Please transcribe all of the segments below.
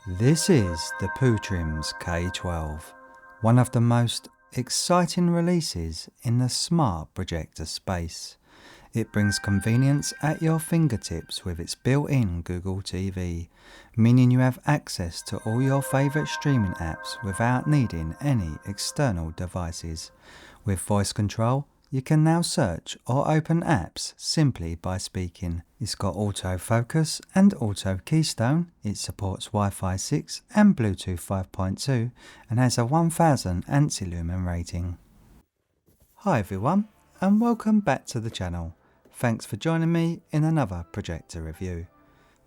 This is the Putrims K12, one of the most exciting releases in the smart projector space. It brings convenience at your fingertips with its built-in Google TV, meaning you have access to all your favourite streaming apps without needing any external devices. With voice control, you can now search or open apps simply by speaking. It's got autofocus and auto keystone. It supports Wi-Fi 6 and Bluetooth 5.2 and has a 1000 Ansi Lumen rating. Hi everyone and welcome back to the channel. Thanks for joining me in another projector review.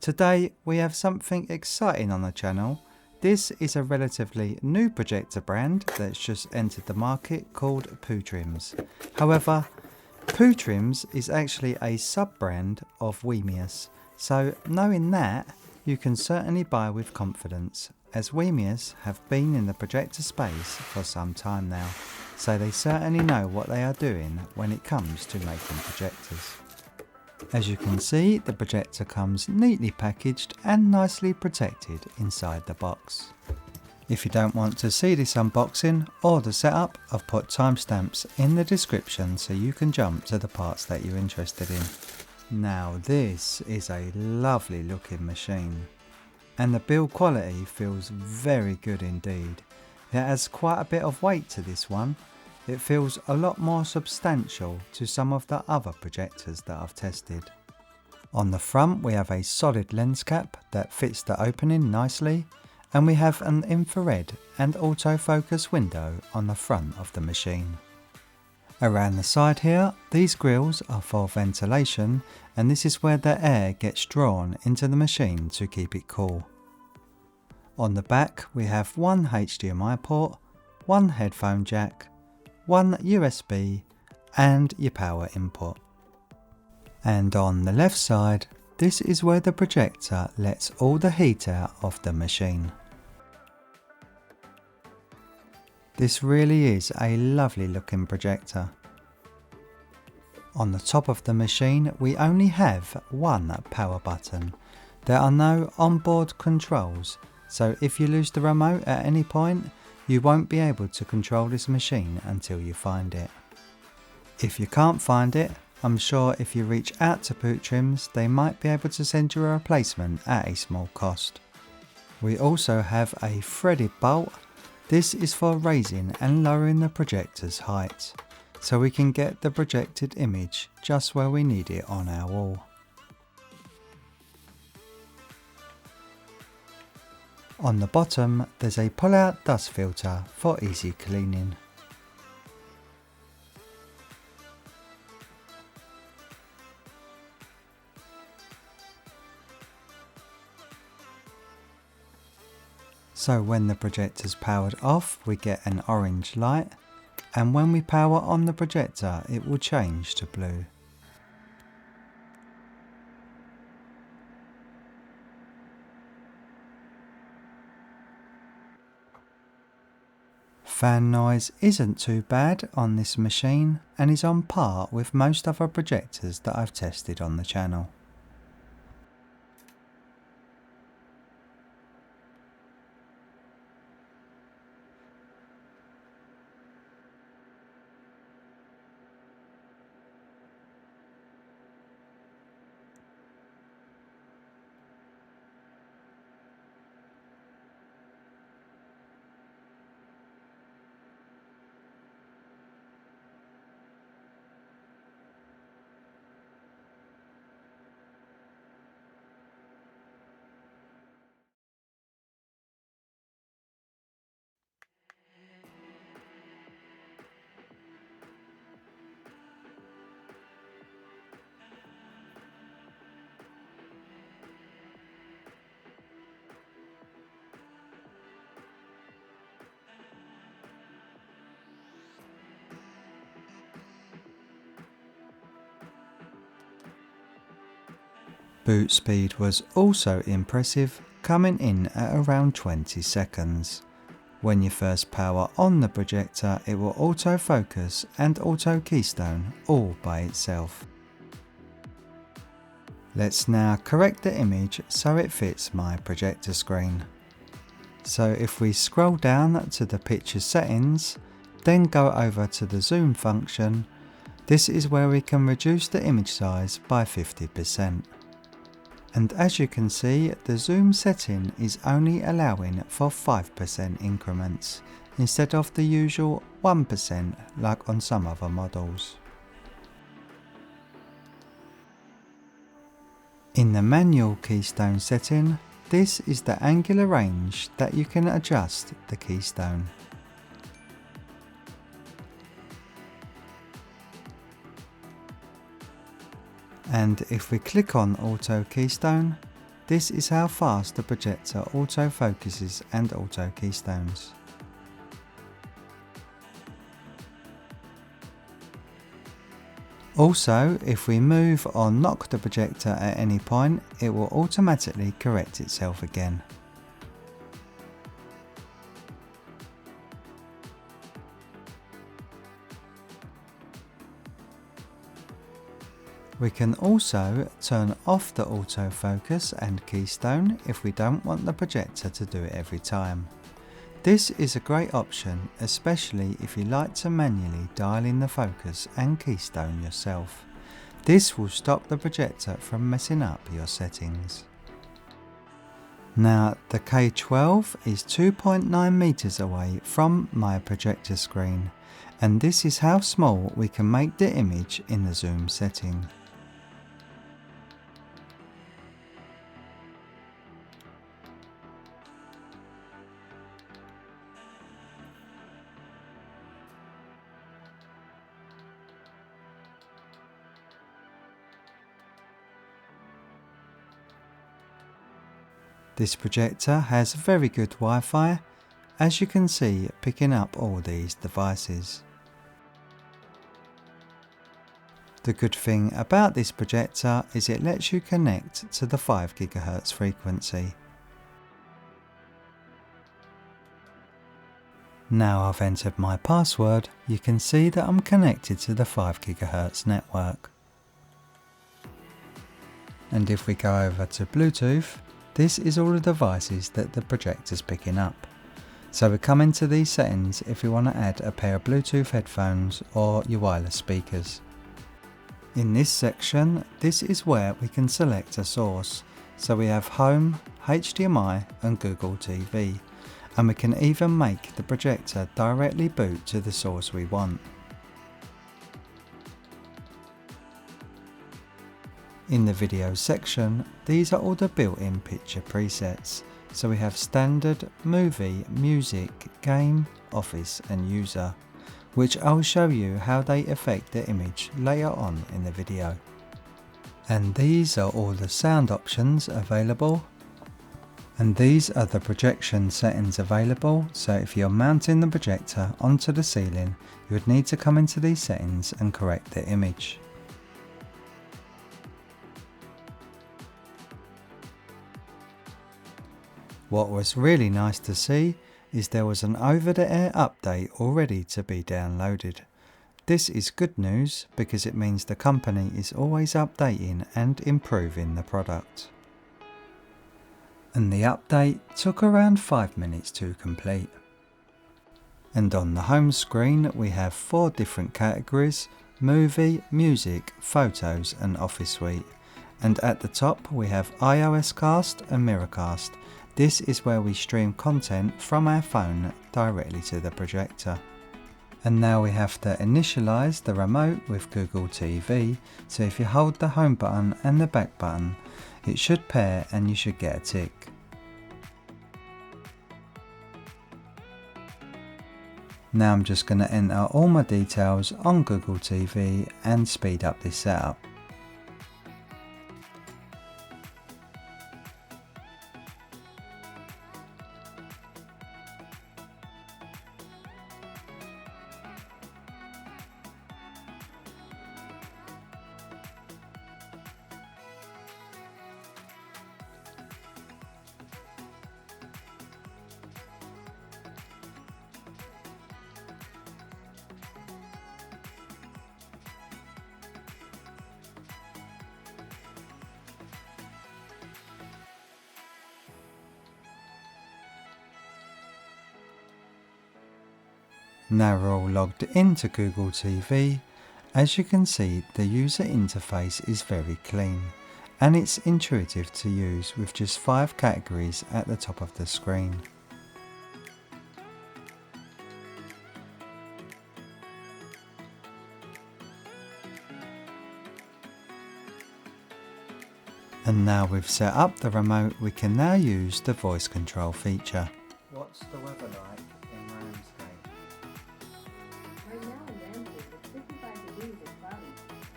Today we have something exciting on the channel. This is a relatively new projector brand that's just entered the market called Putrims. However, Putrims is actually a sub-brand of Wemius, so knowing that, you can certainly buy with confidence, as Wemius have been in the projector space for some time now, so they certainly know what they are doing when it comes to making projectors. As you can see, the projector comes neatly packaged and nicely protected inside the box. If you don't want to see this unboxing or the setup, I've put timestamps in the description so you can jump to the parts that you're interested in. Now this is a lovely looking machine, and the build quality feels very good indeed. It has quite a bit of weight to this one. It feels a lot more substantial to some of the other projectors that I've tested. On the front we have a solid lens cap that fits the opening nicely, and we have an infrared and autofocus window on the front of the machine. Around the side here, these grills are for ventilation, and this is where the air gets drawn into the machine to keep it cool. On the back we have one HDMI port, one headphone jack, one USB and your power input. And on the left side, this is where the projector lets all the heat out of the machine. This really is a lovely looking projector. On the top of the machine we only have one power button. There are no onboard controls, so if you lose the remote at any point, you won't be able to control this machine until you find it. If you can't find it, I'm sure if you reach out to Putrims, they might be able to send you a replacement at a small cost. We also have a threaded bolt. This is for raising and lowering the projector's height, so we can get the projected image just where we need it on our wall. On the bottom there's a pull-out dust filter for easy cleaning. So when the projector's powered off we get an orange light, and when we power on the projector it will change to blue. Fan noise isn't too bad on this machine and is on par with most other projectors that I've tested on the channel. Boot speed was also impressive, coming in at around 20 seconds. When you first power on the projector it will autofocus and auto keystone all by itself. Let's now correct the image so it fits my projector screen. So if we scroll down to the picture settings, then go over to the zoom function, this is where we can reduce the image size by 50%. And as you can see, the zoom setting is only allowing for 5% increments, instead of the usual 1% like on some other models. In the manual keystone setting, this is the angular range that you can adjust the keystone. And if we click on auto keystone, this is how fast the projector auto focuses and auto keystones. Also, if we move or knock the projector at any point, it will automatically correct itself again. We can also turn off the autofocus and keystone if we don't want the projector to do it every time. This is a great option, especially if you like to manually dial in the focus and keystone yourself. This will stop the projector from messing up your settings. Now the K12 is 2.9 meters away from my projector screen, and this is how small we can make the image in the zoom setting. This projector has very good Wi-Fi, as you can see, picking up all these devices. The good thing about this projector is it lets you connect to the 5 GHz frequency. Now I've entered my password, you can see that I'm connected to the 5 GHz network. And if we go over to Bluetooth, this is all the devices that the projector's picking up. So we come into these settings if you want to add a pair of Bluetooth headphones or your wireless speakers. In this section, this is where we can select a source. So we have Home, HDMI and Google TV. And we can even make the projector directly boot to the source we want. In the video section, these are all the built-in picture presets. So we have standard, movie, music, game, office and user, which I'll show you how they affect the image later on in the video. And these are all the sound options available. And these are the projection settings available, so if you're mounting the projector onto the ceiling, you would need to come into these settings and correct the image. What was really nice to see is there was an over-the-air update already to be downloaded. This is good news because it means the company is always updating and improving the product. And the update took around 5 minutes to complete. And on the home screen we have 4 different categories: movie, music, photos and office suite. And at the top we have iOS Cast and Miracast. This is where we stream content from our phone directly to the projector. And now we have to initialize the remote with Google TV, so if you hold the home button and the back button, it should pair and you should get a tick. Now I'm just going to enter all my details on Google TV and speed up this setup. Now we're all logged into Google TV. As you can see, the user interface is very clean and it's intuitive to use with just 5 categories at the top of the screen. And now we've set up the remote, we can now use the voice control feature. What's the weather like in Ramsgate? Right now in Ramsgate, it's 55 degrees and cloudy.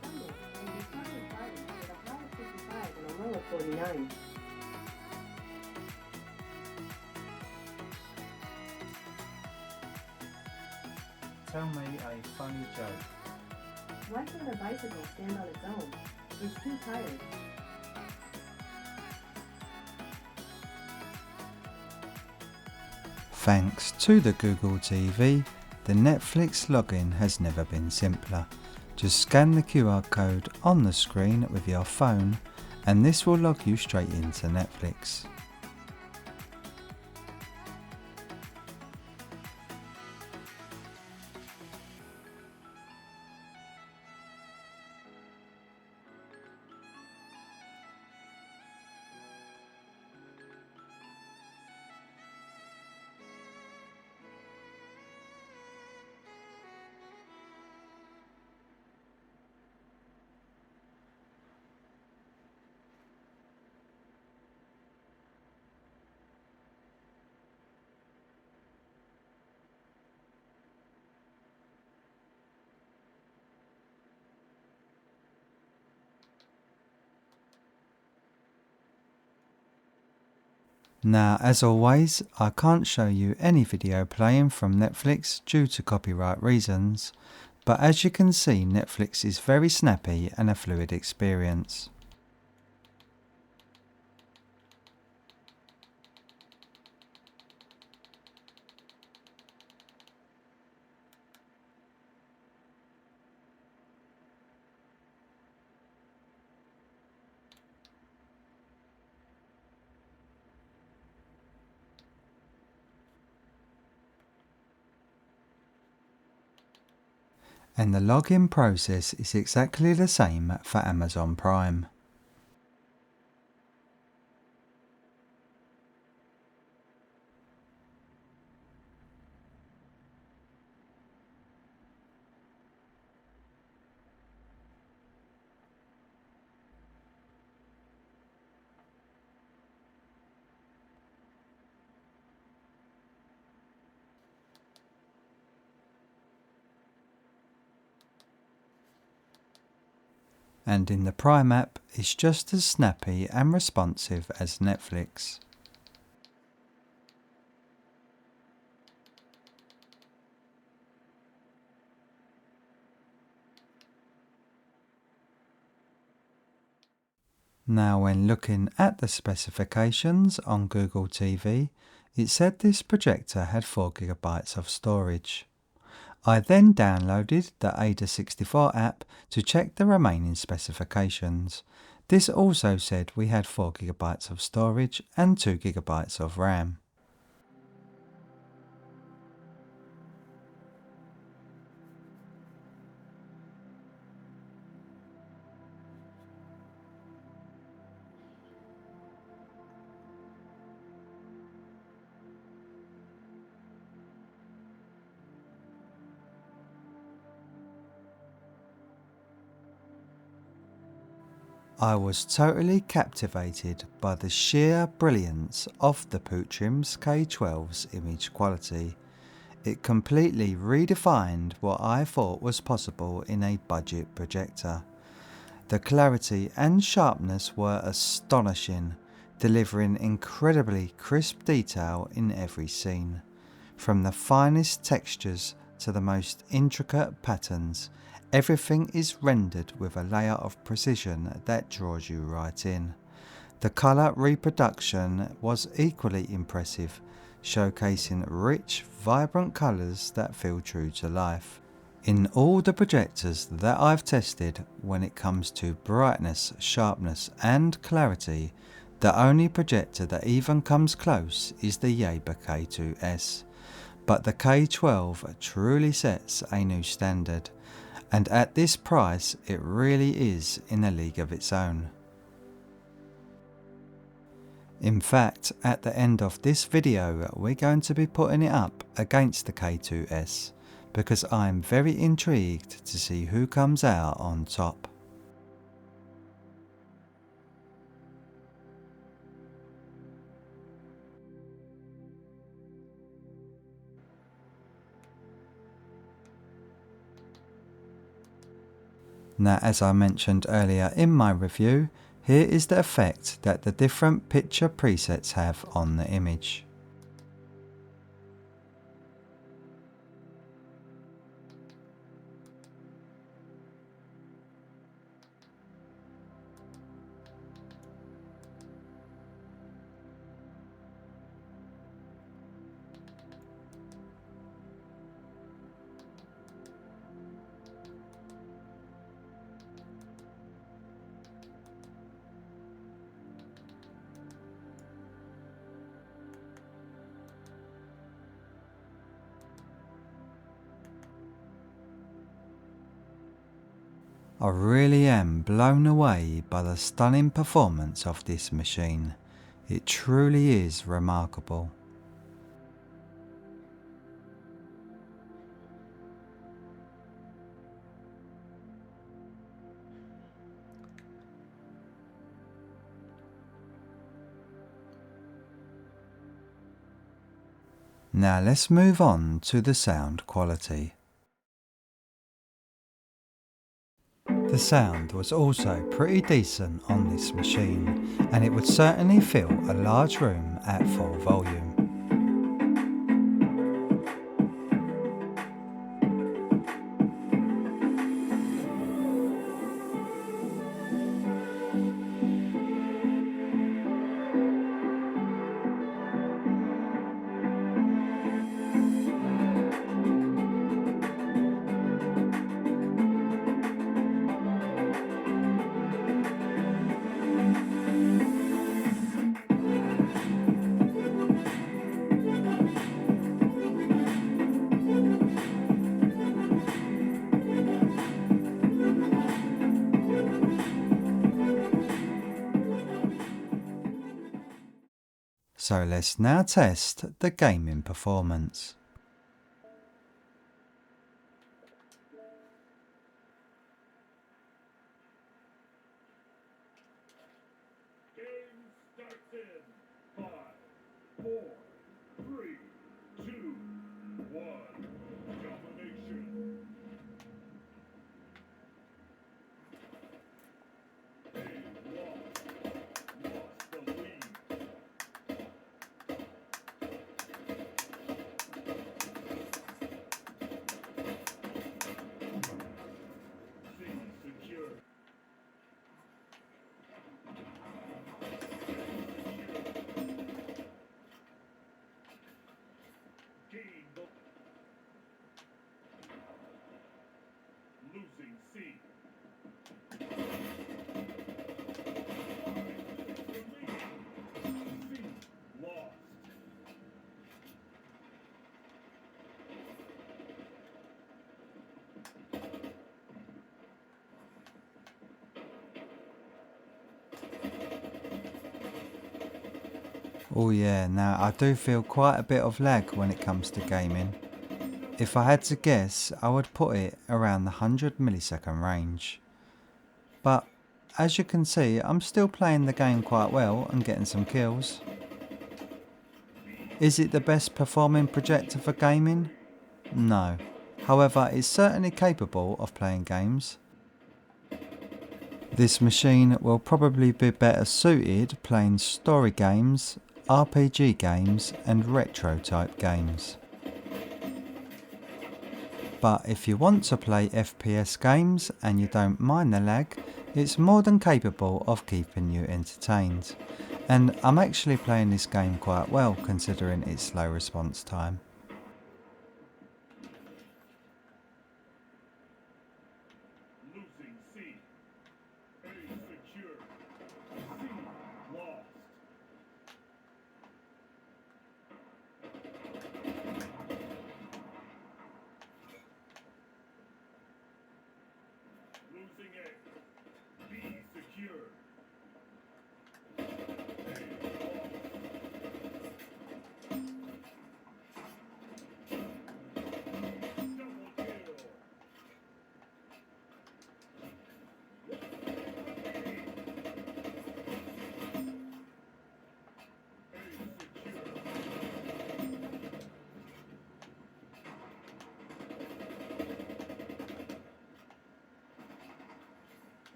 Sunday, will be partly cloudy with a high of 55 and a low of 49. Tell me a funny joke. Why can't a bicycle stand on its own? It's too tired. Thanks to the Google TV, the Netflix login has never been simpler. Just scan the QR code on the screen with your phone and this will log you straight into Netflix. Now, as always, I can't show you any video playing from Netflix due to copyright reasons, but as you can see, Netflix is very snappy and a fluid experience. And the login process is exactly the same for Amazon Prime. And in the Prime app, it's just as snappy and responsive as Netflix. Now when looking at the specifications on Google TV, it said this projector had 4 GB of storage. I then downloaded the Ada64 app to check the remaining specifications. This also said we had 4 GB of storage and 2 GB of RAM. I was totally captivated by the sheer brilliance of the Putrims K12's image quality. It completely redefined what I thought was possible in a budget projector. The clarity and sharpness were astonishing, delivering incredibly crisp detail in every scene. From the finest textures to the most intricate patterns, everything is rendered with a layer of precision that draws you right in. The colour reproduction was equally impressive, showcasing rich, vibrant colours that feel true to life. In all the projectors that I've tested, when it comes to brightness, sharpness and clarity, the only projector that even comes close is the Yaber K2S. But the K12 truly sets a new standard, and at this price it really is in a league of its own. In fact, at the end of this video we're going to be putting it up against the K2S, because I'm very intrigued to see who comes out on top. Now, as I mentioned earlier in my review, here is the effect that the different picture presets have on the image. I really am blown away by the stunning performance of this machine. It truly is remarkable. Now let's move on to the sound quality. The sound was also pretty decent on this machine, and it would certainly fill a large room at full volume. So let's now test the gaming performance. Game starts in 5, 4, 3, 2, 1. Domination. They lost the lead. C secure. Gain the losing C. C lost. Oh yeah, now I do feel quite a bit of lag when it comes to gaming. If I had to guess, I would put it around the 100 millisecond range. But as you can see, I'm still playing the game quite well and getting some kills. Is it the best performing projector for gaming? No. However, it's certainly capable of playing games. This machine will probably be better suited playing story games, RPG games and retro type games. But if you want to play FPS games and you don't mind the lag, it's more than capable of keeping you entertained. And I'm actually playing this game quite well considering its low response time. Losing C. A secure. C lost.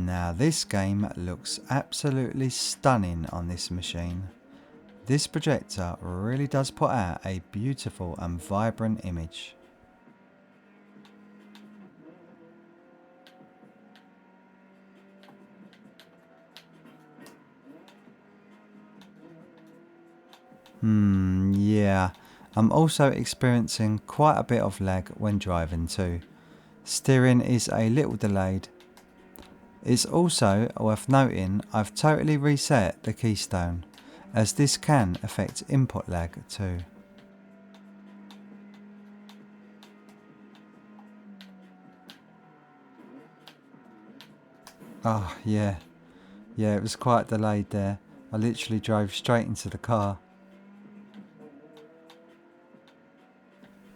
Now this game looks absolutely stunning on this machine. This projector really does put out a beautiful and vibrant image. Yeah, I'm also experiencing quite a bit of lag when driving too. Steering is a little delayed. It's also worth noting I've totally reset the Keystone, as this can affect input lag too. Oh yeah, it was quite delayed there. I literally drove straight into the car.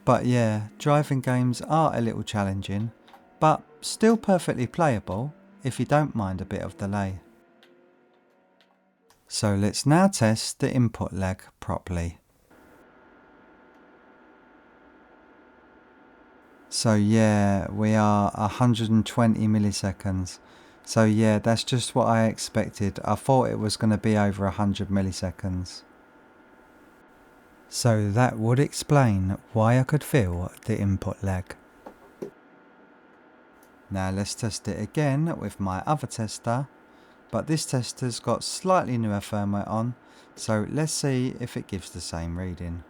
But yeah, driving games are a little challenging, but still perfectly playable if you don't mind a bit of delay. So let's now test the input lag properly. So yeah, we are 120 milliseconds. So yeah, that's just what I expected. I thought it was going to be over 100 milliseconds. So that would explain why I could feel the input lag. Now let's test it again with my other tester, but this tester's got slightly newer firmware on, so let's see if it gives the same reading.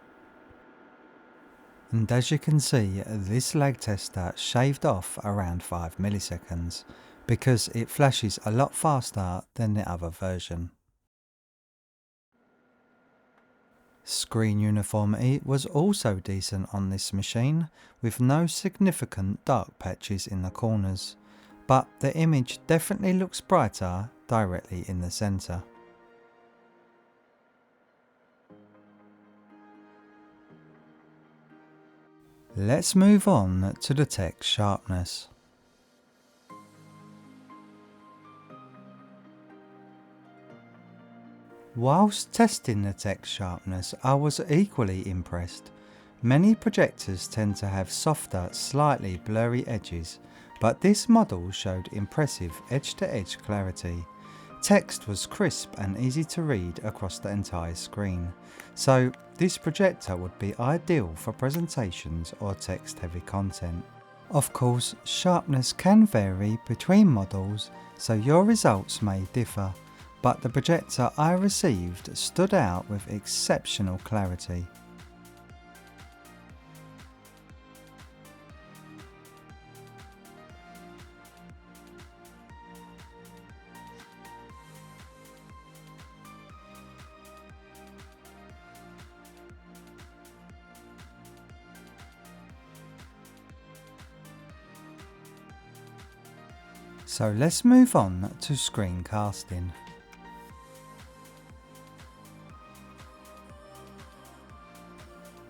And as you can see, this lag tester shaved off around 5 milliseconds, because it flashes a lot faster than the other version. Screen uniformity was also decent on this machine, with no significant dark patches in the corners, but the image definitely looks brighter directly in the centre. Let's move on to the text sharpness. Whilst testing the text sharpness, I was equally impressed. Many projectors tend to have softer, slightly blurry edges, but this model showed impressive edge-to-edge clarity. Text was crisp and easy to read across the entire screen, so this projector would be ideal for presentations or text-heavy content. Of course, sharpness can vary between models, so your results may differ, but the projector I received stood out with exceptional clarity. So let's move on to screencasting.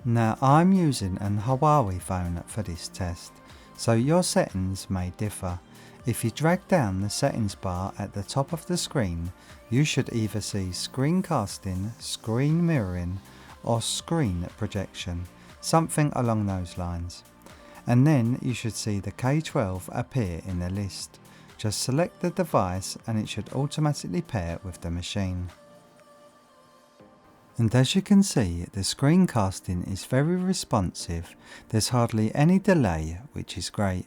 Now I'm using an Huawei phone for this test, so your settings may differ. If you drag down the settings bar at the top of the screen, you should either see screencasting, screen mirroring or screen projection, something along those lines. And then you should see the K12 appear in the list. Just select the device and it should automatically pair with the machine. And as you can see, the screencasting is very responsive. There's hardly any delay, which is great.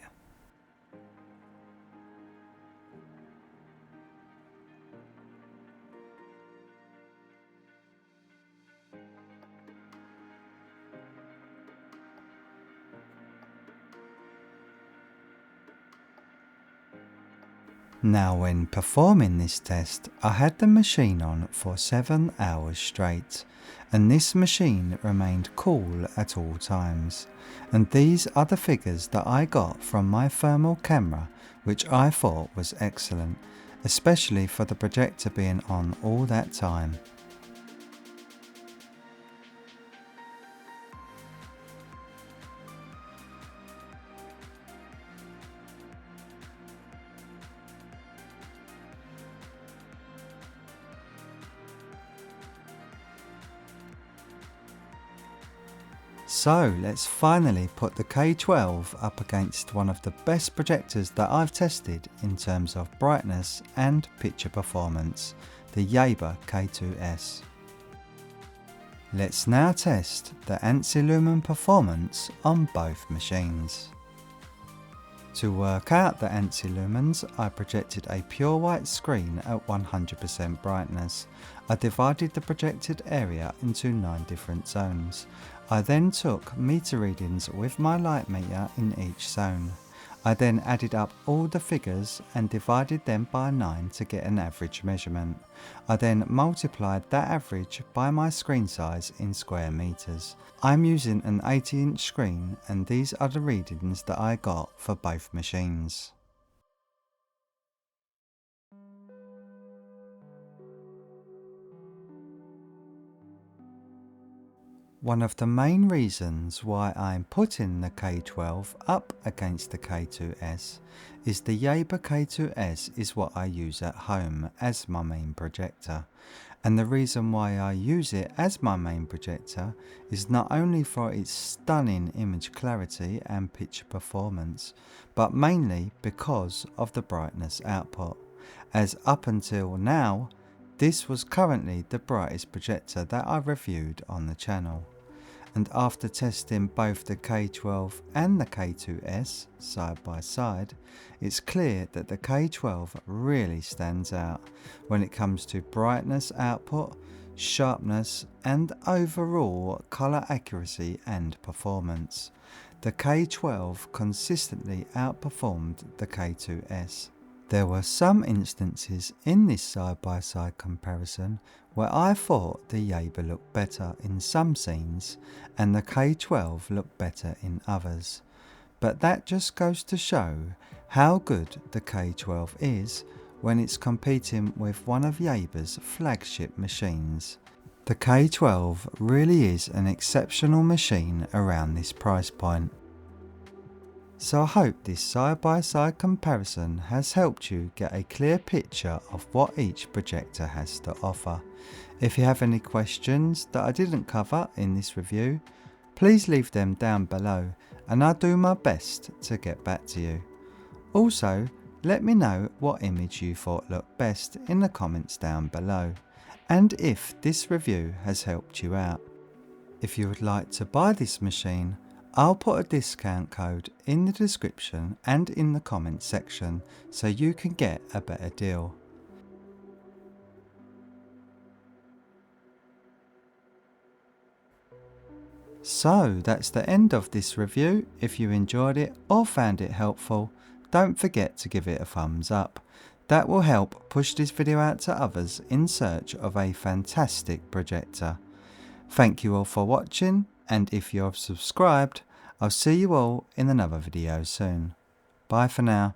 Now when performing this test, I had the machine on for 7 hours straight, and this machine remained cool at all times. And these are the figures that I got from my thermal camera, which I thought was excellent, especially for the projector being on all that time. So let's finally put the K12 up against one of the best projectors that I've tested in terms of brightness and picture performance, the Yaber K2S. Let's now test the Ansi Lumen performance on both machines. To work out the Ansi lumens, I projected a pure white screen at 100% brightness. I divided the projected area into 9 different zones. I then took meter readings with my light meter in each zone. I then added up all the figures and divided them by 9 to get an average measurement. I then multiplied that average by my screen size in square meters. I'm using an 80-inch screen and these are the readings that I got for both machines. One of the main reasons why I'm putting the K12 up against the K2S is the Yaber K2S is what I use at home as my main projector. And the reason why I use it as my main projector is not only for its stunning image clarity and picture performance, but mainly because of the brightness output, as up until now, this was currently the brightest projector that I reviewed on the channel. And after testing both the K12 and the K2S side by side, it's clear that the K12 really stands out when it comes to brightness output, sharpness and overall colour accuracy and performance. The K12 consistently outperformed the K2S. There were some instances in this side-by-side comparison where I thought the Yaber looked better in some scenes and the K12 looked better in others. But that just goes to show how good the K12 is when it's competing with one of Yaber's flagship machines. The K12 really is an exceptional machine around this price point. So I hope this side-by-side comparison has helped you get a clear picture of what each projector has to offer. If you have any questions that I didn't cover in this review, please leave them down below and I'll do my best to get back to you. Also, let me know what image you thought looked best in the comments down below, and if this review has helped you out. If you would like to buy this machine, I'll put a discount code in the description and in the comments section so you can get a better deal. So that's the end of this review. If you enjoyed it or found it helpful, don't forget to give it a thumbs up. That will help push this video out to others in search of a fantastic projector. Thank you all for watching, and if you're subscribed, I'll see you all in another video soon. Bye for now.